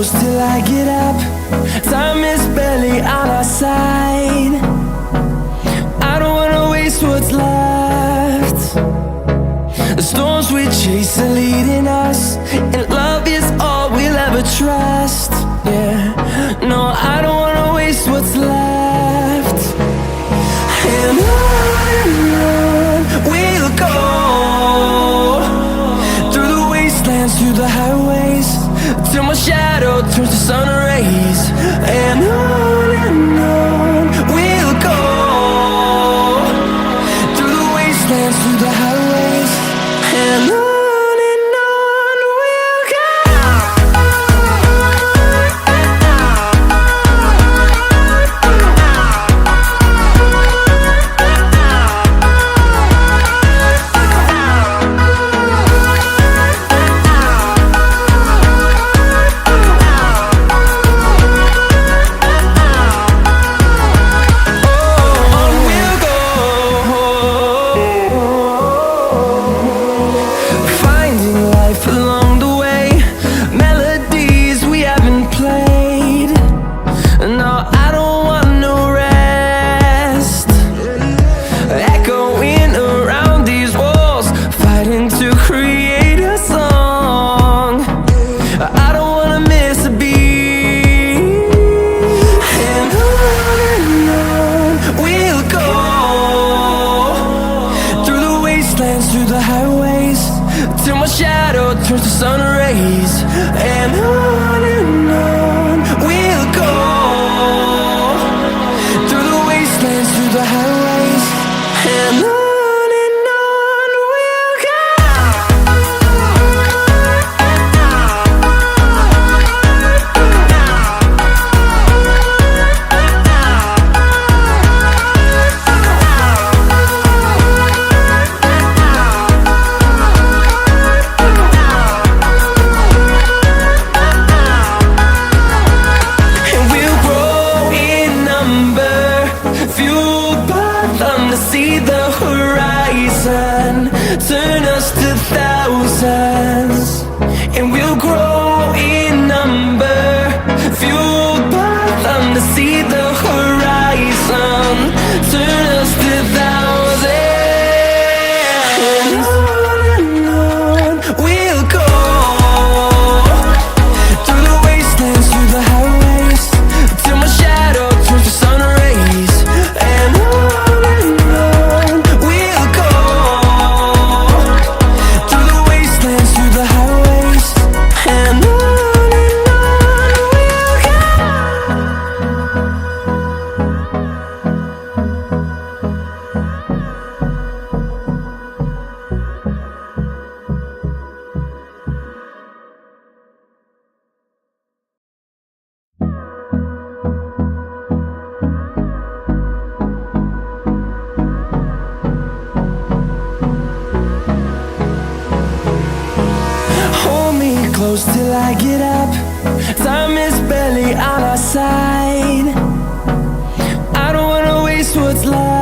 close till I get up. Time is barely on our side. I don't wanna waste what's left. The storms we chase are leading us, and love is all we'll ever trust. Yeah, no, I don't wanna waste what's left. And on we'll go, through the wastelands, through the highways, till my shadow turns to sun rays. And on we'll go, through the wastelands, through the highways, and on we'll go. Through the highways, till my shadow turns to sun rays. And on we'll go, through the wastelands, through the highways, and on we'll go. See the horizon turn us to thousands, and we'll grow in number, fueled by them to see the horizon turn us to thousands. And on we'll go, through the wastelands, through the highways, till my shadow turns to sun rays. And close till I get up. Time is barely on our side. I don't wanna waste what's left.